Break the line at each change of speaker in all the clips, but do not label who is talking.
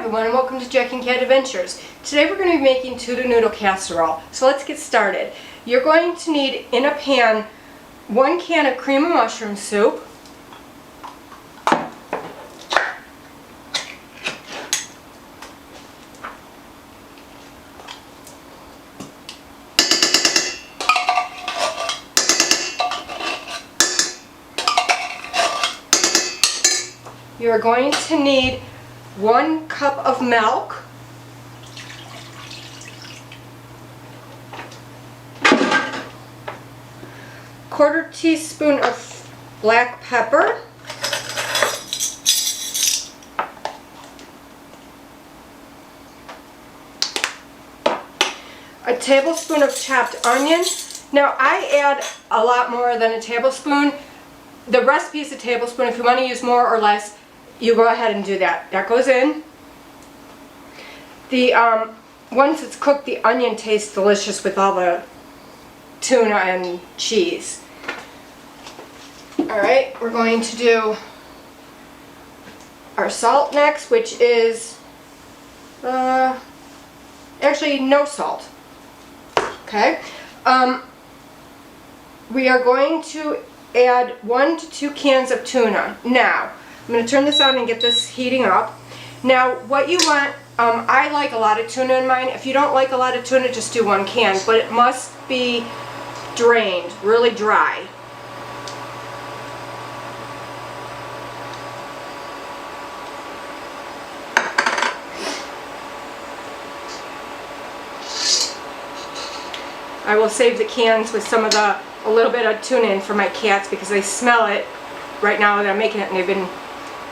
everyone, and welcome to Jack and Cat Adventures. Today we're going to be making tuna noodle casserole. So let's get started. You're going to need in a pan 1 can of cream of mushroom soup, you're going to need 1 cup of milk, quarter teaspoon of black pepper, a tablespoon of chopped onion. Now I add a lot more than a tablespoon. The recipe is a tablespoon. If you want to use more or less, you go ahead and do that. That goes in. Once it's cooked, the onion tastes delicious with all the tuna and cheese. Alright, we're going to do our salt next, which is actually no salt. Okay. We are going to add 1 to 2 cans of tuna. Now, I'm going to turn this on and get this heating up. Now, what you want, I like a lot of tuna in mine. If you don't like a lot of tuna, just do 1 can, but it must be drained, really dry. I will save the cans with a little bit of tuna in for my cats because they smell it right now that I'm making it and they've been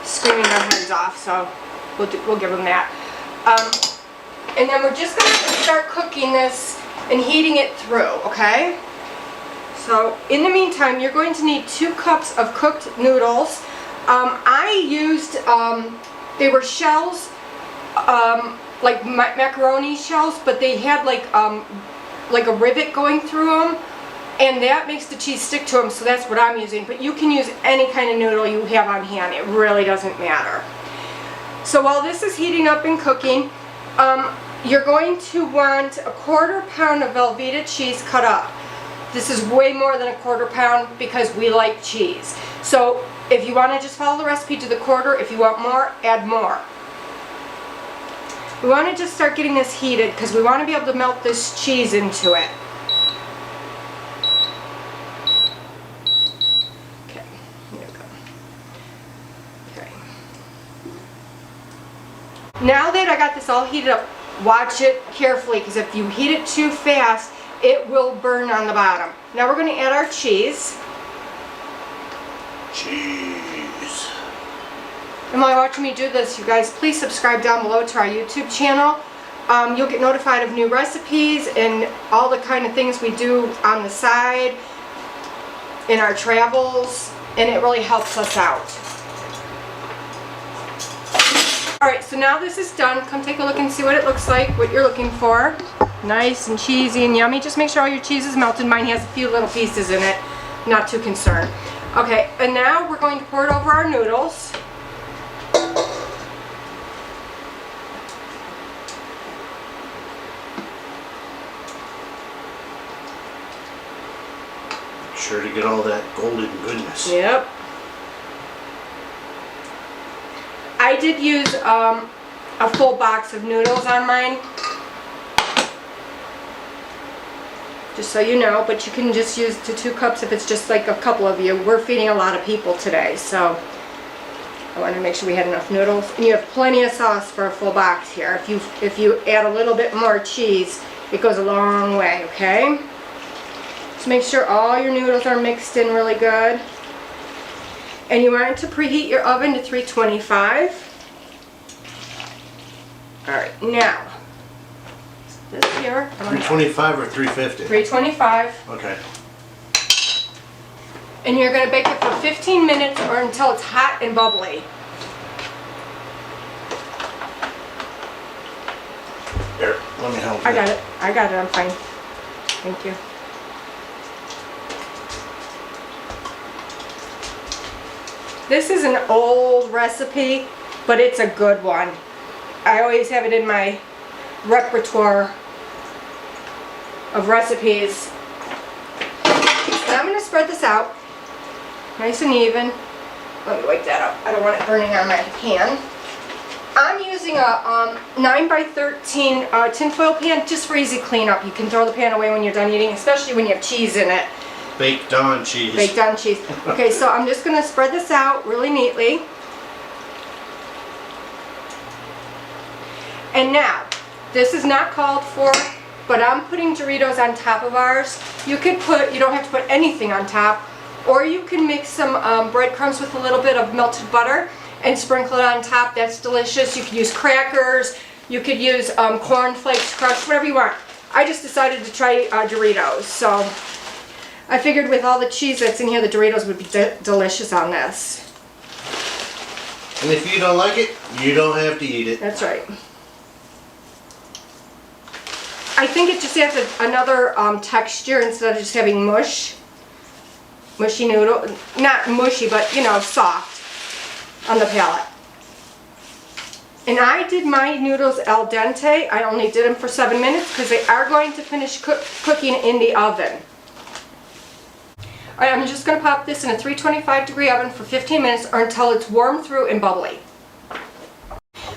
screaming their heads off, so we'll give them that. And then we're just going to start cooking this and heating it through, okay? So in the meantime, you're going to need 2 cups of cooked noodles. I used, they were shells, like macaroni shells, but they had like a rivet going through them, and that makes the cheese stick to them, so that's what I'm using. But you can use any kind of noodle you have on hand. It really doesn't matter. So while this is heating up and cooking, you're going to want 1/4 pound of Velveeta cheese cut up. This is way more than 1/4 pound because we like cheese. So if you want to just follow the recipe to the 1/4, if you want more, add more. We want to just start getting this heated because we want to be able to melt this cheese into it. Okay, here we go. Okay. Now that I got this all heated up, watch it carefully because if you heat it too fast, it will burn on the bottom. Now we're going to add our cheese.
Cheese.
And while you're watching me do this, you guys, please subscribe down below to our YouTube channel. You'll get notified of new recipes and all the kind of things we do on the side in our travels, and it really helps us out. Alright, so now this is done. Come take a look and see what it looks like, what you're looking for. Nice and cheesy and yummy. Just make sure all your cheese is melted. Mine has a few little pieces in it. Not too concerned. Okay, and now we're going to pour it over our noodles.
Sure to get all that golden goodness.
Yep. I did use a full box of noodles on mine, just so you know, but you can just use 2 cups if it's just like a couple of you. We're feeding a lot of people today, so I wanted to make sure we had enough noodles. And you have plenty of sauce for a full box here. If you add a little bit more cheese, it goes a long way, okay? Just make sure all your noodles are mixed in really good. And you want to preheat your oven to 325. Alright, now, this here.
325 or 350?
325.
Okay.
And you're going to bake it for 15 minutes or until it's hot and bubbly.
Here, let me help you.
I got it. I'm fine. Thank you. This is an old recipe, but it's a good one. I always have it in my repertoire of recipes. Now I'm going to spread this out nice and even. Let me wipe that up. I don't want it burning on my pan. I'm using a 9x13 tinfoil pan just for easy cleanup. You can throw the pan away when you're done eating, especially when you have cheese in it.
Baked on cheese.
Baked on cheese. Okay, so I'm just going to spread this out really neatly. And now, this is not called for, but I'm putting Doritos on top of ours. You don't have to put anything on top, or you can mix some breadcrumbs with a little bit of melted butter and sprinkle it on top. That's delicious. You could use crackers, you could use corn flakes crushed, whatever you want. I just decided to try Doritos, so I figured with all the cheese that's in here, the Doritos would be delicious on this.
And if you don't like it, you don't have to eat it.
That's right. I think it just adds another texture instead of just having mushy noodle. Not mushy, but you know, soft on the palate. And I did my noodles al dente. I only did them for 7 minutes because they are going to finish cooking in the oven. Alright, I'm just going to pop this in a 325-degree oven for 15 minutes or until it's warm through and bubbly.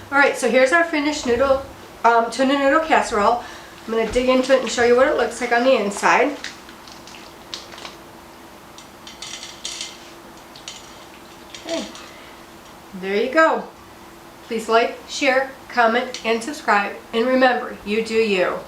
Alright, so here's our finished tuna noodle casserole. I'm going to dig into it and show you what it looks like on the inside. Okay, there you go. Please like, share, comment, and subscribe. And remember, you do you.